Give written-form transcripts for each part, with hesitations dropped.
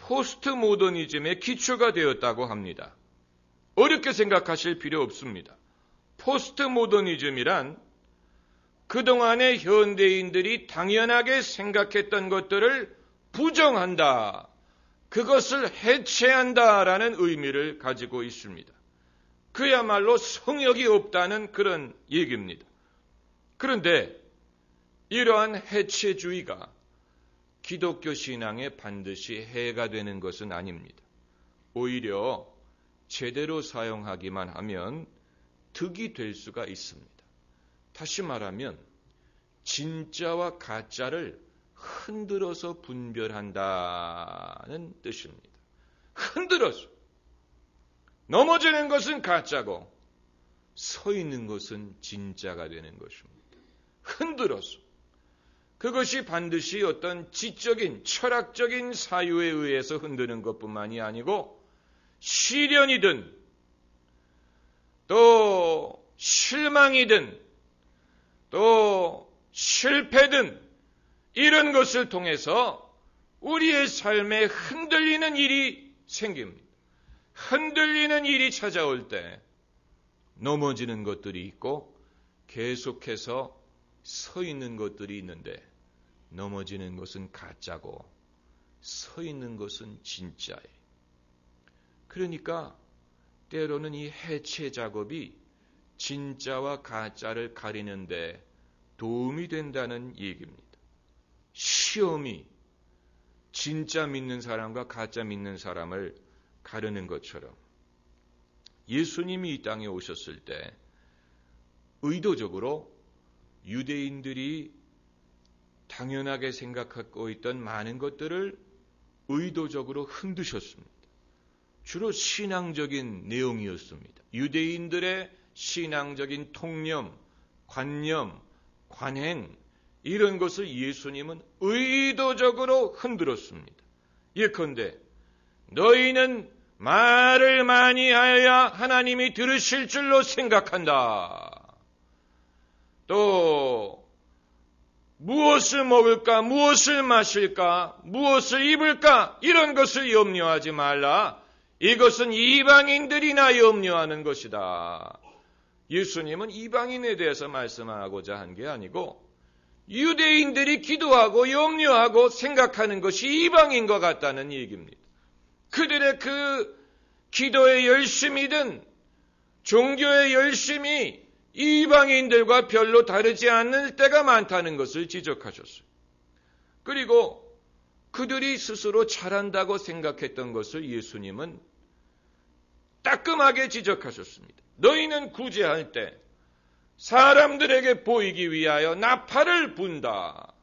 포스트 모더니즘의 기초가 되었다고 합니다. 어렵게 생각하실 필요 없습니다. 포스트 모더니즘이란 그동안의 현대인들이 당연하게 생각했던 것들을 부정한다, 그것을 해체한다라는 의미를 가지고 있습니다. 그야말로 성역이 없다는 그런 얘기입니다. 그런데 이러한 해체주의가 기독교 신앙에 반드시 해가 되는 것은 아닙니다. 오히려 제대로 사용하기만 하면 득이 될 수가 있습니다. 다시 말하면 진짜와 가짜를 흔들어서 분별한다는 뜻입니다. 흔들어서. 넘어지는 것은 가짜고 서 있는 것은 진짜가 되는 것입니다. 흔들어서. 그것이 반드시 어떤 지적인, 철학적인 사유에 의해서 흔드는 것뿐만이 아니고 시련이든 또 실망이든 또 실패든 이런 것을 통해서 우리의 삶에 흔들리는 일이 생깁니다. 흔들리는 일이 찾아올 때 넘어지는 것들이 있고 계속해서 서 있는 것들이 있는데 넘어지는 것은 가짜고 서 있는 것은 진짜예요. 그러니까 때로는 이 해체 작업이 진짜와 가짜를 가리는데 도움이 된다는 얘기입니다. 시험이 진짜 믿는 사람과 가짜 믿는 사람을 가르는 것처럼 예수님이 이 땅에 오셨을 때 의도적으로 유대인들이 당연하게 생각하고 있던 많은 것들을 의도적으로 흔드셨습니다. 주로 신앙적인 내용이었습니다. 유대인들의 신앙적인 통념, 관념, 관행 이런 것을 예수님은 의도적으로 흔들었습니다. 예컨대 너희는 말을 많이 하여야 하나님이 들으실 줄로 생각한다. 또 무엇을 먹을까, 무엇을 마실까, 무엇을 입을까 이런 것을 염려하지 말라. 이것은 이방인들이나 염려하는 것이다. 예수님은 이방인에 대해서 말씀하고자 한 게 아니고 유대인들이 기도하고 염려하고 생각하는 것이 이방인과 같다는 얘기입니다. 그들의 그 기도의 열심이든 종교의 열심이 이방인들과 별로 다르지 않을 때가 많다는 것을 지적하셨어요. 그리고 그들이 스스로 잘한다고 생각했던 것을 예수님은 따끔하게 지적하셨습니다. 너희는 구제할 때 사람들에게 보이기 위하여 나팔을 분다.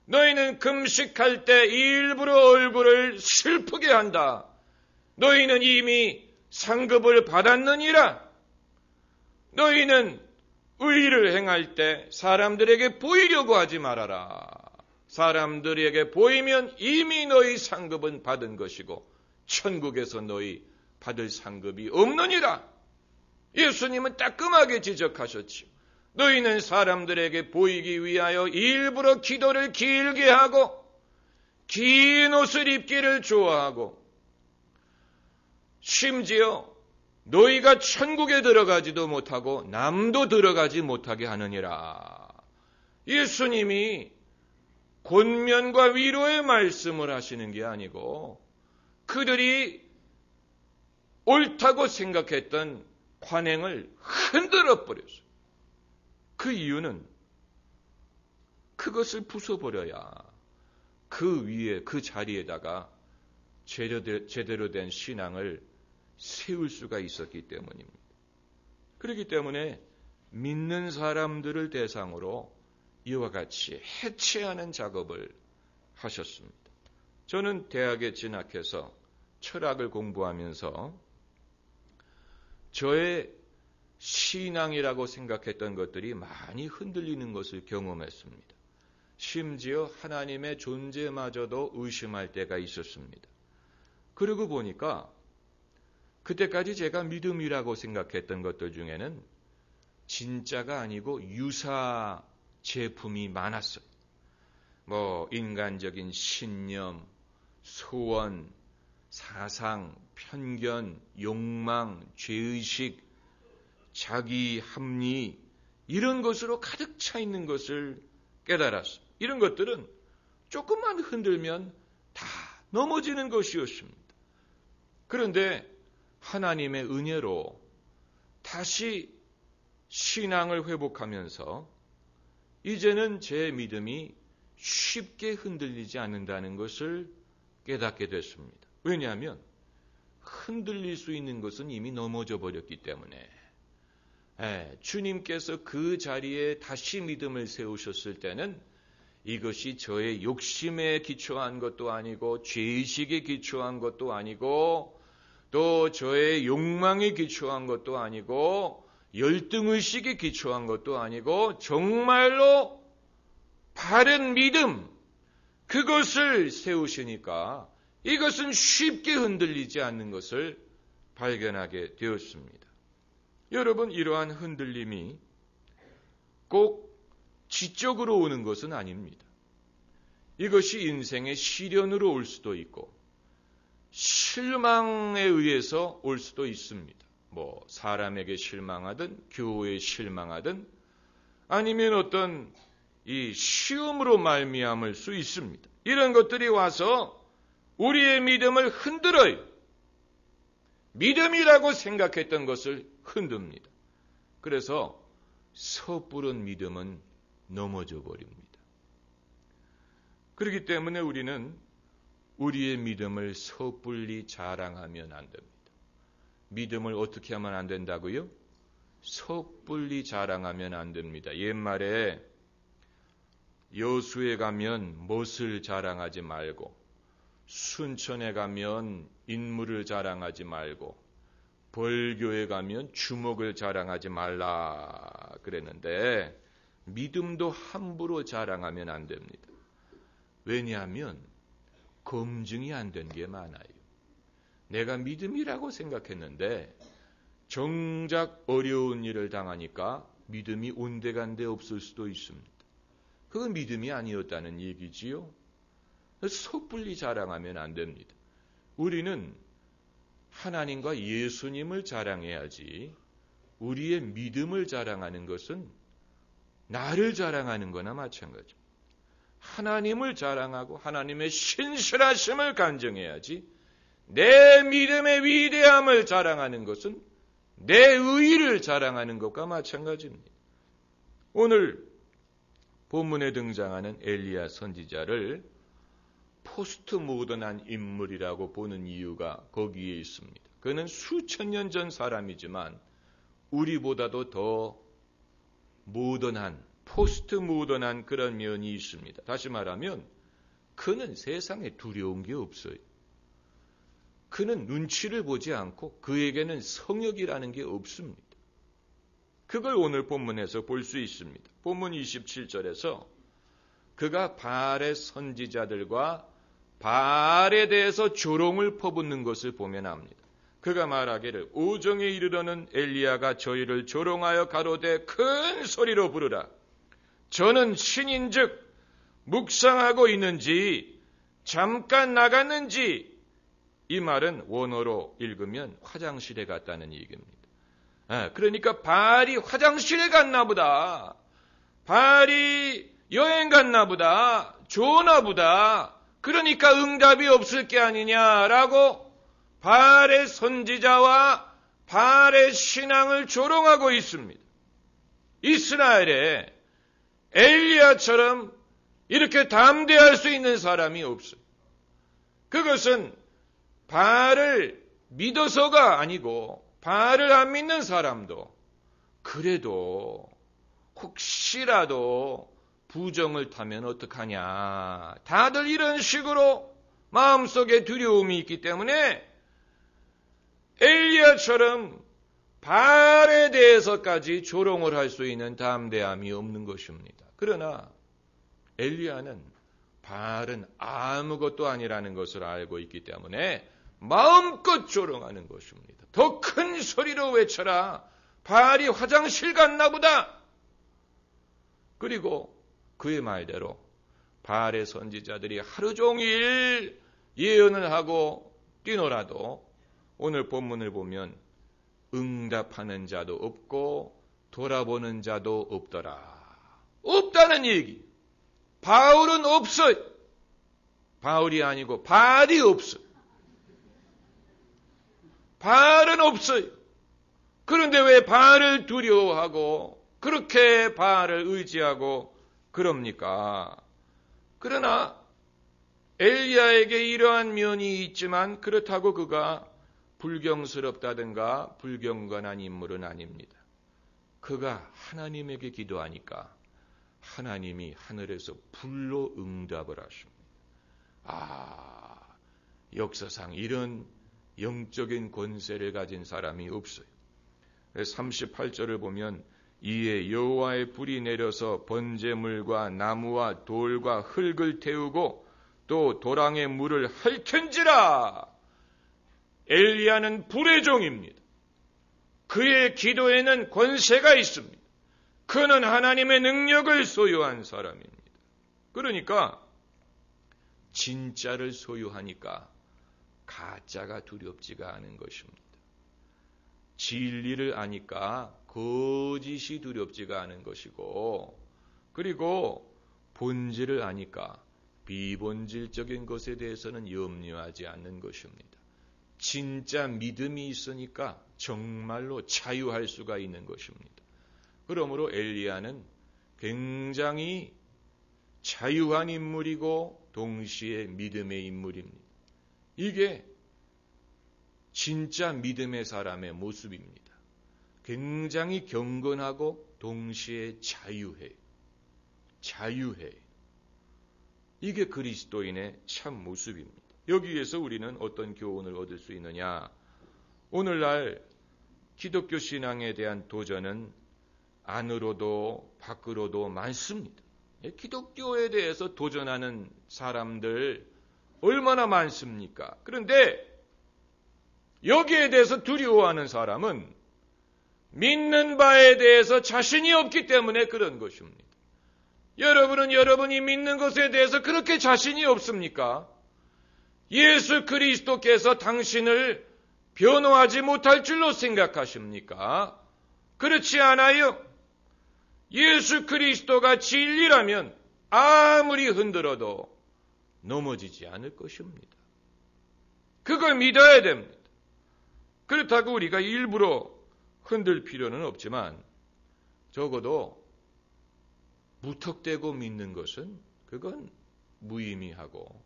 너희는 금식할 때 일부러 얼굴을 슬프게 한다. 너희는 이미 상급을 받았느니라. 너희는 의를 행할 때 사람들에게 보이려고 하지 말아라. 사람들에게 보이면 이미 너희 상급은 받은 것이고 천국에서 너희 받을 상급이 없느니라. 예수님은 따끔하게 지적하셨지요. 너희는 사람들에게 보이기 위하여 일부러 기도를 길게 하고 긴 옷을 입기를 좋아하고 심지어 너희가 천국에 들어가지도 못하고 남도 들어가지 못하게 하느니라. 예수님이 권면과 위로의 말씀을 하시는 게 아니고 그들이 옳다고 생각했던 관행을 흔들어 버렸어요. 그 이유는 그것을 부숴버려야 그 위에 그 자리에다가 제대로 된 신앙을 세울 수가 있었기 때문입니다. 그렇기 때문에 믿는 사람들을 대상으로 이와 같이 해체하는 작업을 하셨습니다. 저는 대학에 진학해서 철학을 공부하면서 저의 신앙이라고 생각했던 것들이 많이 흔들리는 것을 경험했습니다. 심지어 하나님의 존재마저도 의심할 때가 있었습니다. 그러고 보니까 그때까지 제가 믿음이라고 생각했던 것들 중에는 진짜가 아니고 유사 제품이 많았어요. 인간적인 신념, 소원, 사상, 편견, 욕망, 죄의식, 자기 합리 이런 것으로 가득 차 있는 것을 깨달았어. 이런 것들은 조금만 흔들면 다 넘어지는 것이었습니다. 그런데 하나님의 은혜로 다시 신앙을 회복하면서 이제는 제 믿음이 쉽게 흔들리지 않는다는 것을 깨닫게 됐습니다. 왜냐하면 흔들릴 수 있는 것은 이미 넘어져 버렸기 때문에 주님께서 그 자리에 다시 믿음을 세우셨을 때는 이것이 저의 욕심에 기초한 것도 아니고 죄의식에 기초한 것도 아니고 또 저의 욕망에 기초한 것도 아니고 열등의식에 기초한 것도 아니고 정말로 바른 믿음 그것을 세우시니까 이것은 쉽게 흔들리지 않는 것을 발견하게 되었습니다. 여러분, 이러한 흔들림이 꼭 지적으로 오는 것은 아닙니다. 이것이 인생의 시련으로 올 수도 있고 실망에 의해서 올 수도 있습니다. 사람에게 실망하든 교회에 실망하든 아니면 어떤 이 시험으로 말미암을 수 있습니다. 이런 것들이 와서 우리의 믿음을 흔들어요. 믿음이라고 생각했던 것을 흔듭니다. 그래서 섣부른 믿음은 넘어져 버립니다. 그렇기 때문에 우리는 우리의 믿음을 섣불리 자랑하면 안 됩니다. 믿음을 어떻게 하면 안 된다고요? 섣불리 자랑하면 안 됩니다. 옛말에 여수에 가면 못을 자랑하지 말고 순천에 가면 인물을 자랑하지 말고 벌교에 가면 주먹을 자랑하지 말라 그랬는데 믿음도 함부로 자랑하면 안 됩니다. 왜냐하면 검증이 안 된 게 많아요. 내가 믿음이라고 생각했는데 정작 어려운 일을 당하니까 믿음이 온데간데 없을 수도 있습니다. 그건 믿음이 아니었다는 얘기지요. 섣불리 자랑하면 안 됩니다. 우리는 하나님과 예수님을 자랑해야지 우리의 믿음을 자랑하는 것은 나를 자랑하는 거나 마찬가지입니다. 하나님을 자랑하고 하나님의 신실하심을 간증해야지 내 믿음의 위대함을 자랑하는 것은 내 의의를 자랑하는 것과 마찬가지입니다. 오늘 본문에 등장하는 엘리야 선지자를 포스트 모던한 인물이라고 보는 이유가 거기에 있습니다. 그는 수천 년 전 사람이지만 우리보다도 더 모던한, 포스트 모던한 그런 면이 있습니다. 다시 말하면 그는 세상에 두려운 게 없어요. 그는 눈치를 보지 않고 그에게는 성역이라는 게 없습니다. 그걸 오늘 본문에서 볼 수 있습니다. 본문 27절에서 그가 바알의 선지자들과 바알에 대해서 조롱을 퍼붓는 것을 보면 압니다. 그가 말하기를 오정에 이르러는 엘리야가 저희를 조롱하여 가로되 큰 소리로 부르라. 저는 신인즉 묵상하고 있는지 잠깐 나갔는지. 이 말은 원어로 읽으면 화장실에 갔다는 얘기입니다. 그러니까 바알이 화장실에 갔나 보다. 바알이 여행 갔나 보다. 좋나 보다. 그러니까 응답이 없을 게 아니냐라고 바알의 선지자와 바알의 신앙을 조롱하고 있습니다. 이스라엘에 엘리야처럼 이렇게 담대할 수 있는 사람이 없어요. 그것은 바알을 믿어서가 아니고 바알을 안 믿는 사람도 그래도 혹시라도 부정을 타면 어떡하냐. 다들 이런 식으로 마음속에 두려움이 있기 때문에 엘리야처럼 바알에 대해서까지 조롱을 할 수 있는 담대함이 없는 것입니다. 그러나 엘리야는 바알은 아무것도 아니라는 것을 알고 있기 때문에 마음껏 조롱하는 것입니다. 더 큰 소리로 외쳐라. 바알이 화장실 갔나 보다. 그리고 그의 말대로 바알의 선지자들이 하루 종일 예언을 하고 뛰노라도 오늘 본문을 보면 응답하는 자도 없고 돌아보는 자도 없더라. 없다는 얘기. 바울은 없어요. 바울이 아니고 발이 없어요. 발은 없어요. 그런데 왜 발을 두려워하고 그렇게 발을 의지하고 그럽니까? 그러나 엘리야에게 이러한 면이 있지만 그렇다고 그가 불경스럽다든가 불경건한 인물은 아닙니다. 그가 하나님에게 기도하니까 하나님이 하늘에서 불로 응답을 하십니다. 역사상 이런 영적인 권세를 가진 사람이 없어요. 38절을 보면 이에 여호와의 불이 내려서 번제물과 나무와 돌과 흙을 태우고 또 도랑의 물을 핥은지라. 엘리야는 불의 종입니다. 그의 기도에는 권세가 있습니다. 그는 하나님의 능력을 소유한 사람입니다. 그러니까 진짜를 소유하니까 가짜가 두렵지가 않은 것입니다. 진리를 아니까 거짓이 두렵지가 않은 것이고, 그리고 본질을 아니까 비본질적인 것에 대해서는 염려하지 않는 것입니다. 진짜 믿음이 있으니까 정말로 자유할 수가 있는 것입니다. 그러므로 엘리야는 굉장히 자유한 인물이고 동시에 믿음의 인물입니다. 이게 진짜 믿음의 사람의 모습입니다. 굉장히 경건하고 동시에 자유해. 이게 그리스도인의 참 모습입니다. 여기에서 우리는 어떤 교훈을 얻을 수 있느냐? 오늘날 기독교 신앙에 대한 도전은 안으로도 밖으로도 많습니다. 기독교에 대해서 도전하는 사람들 얼마나 많습니까? 그런데 여기에 대해서 두려워하는 사람은 믿는 바에 대해서 자신이 없기 때문에 그런 것입니다. 여러분은 여러분이 믿는 것에 대해서 그렇게 자신이 없습니까? 예수 그리스도께서 당신을 변호하지 못할 줄로 생각하십니까? 그렇지 않아요. 예수 그리스도가 진리라면 아무리 흔들어도 넘어지지 않을 것입니다. 그걸 믿어야 됩니다. 그렇다고 우리가 일부러 흔들 필요는 없지만 적어도 무턱대고 믿는 것은 그건 무의미하고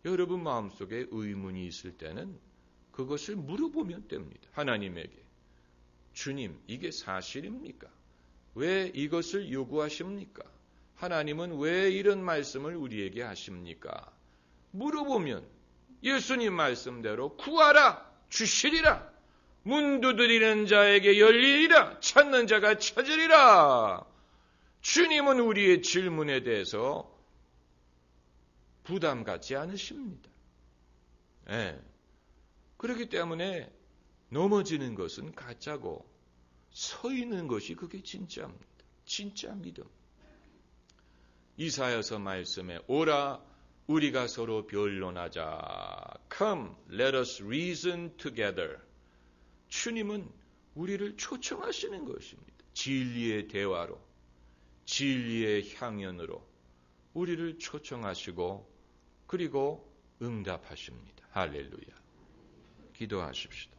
여러분 마음속에 의문이 있을 때는 그것을 물어보면 됩니다. 하나님에게. 주님, 이게 사실입니까? 왜 이것을 요구하십니까? 하나님은 왜 이런 말씀을 우리에게 하십니까? 물어보면 예수님 말씀대로 구하라, 주시리라. 문 두드리는 자에게 열리리라. 찾는 자가 찾으리라. 주님은 우리의 질문에 대해서 부담 갖지 않으십니다. 그렇기 때문에 넘어지는 것은 가짜고 서 있는 것이 그게 진짜입니다. 진짜 믿음. 이사야서 말씀에 오라 우리가 서로 변론하자. Come, let us reason together. 주님은 우리를 초청하시는 것입니다. 진리의 대화로, 진리의 향연으로 우리를 초청하시고 그리고 응답하십니다. 할렐루야. 기도하십시다.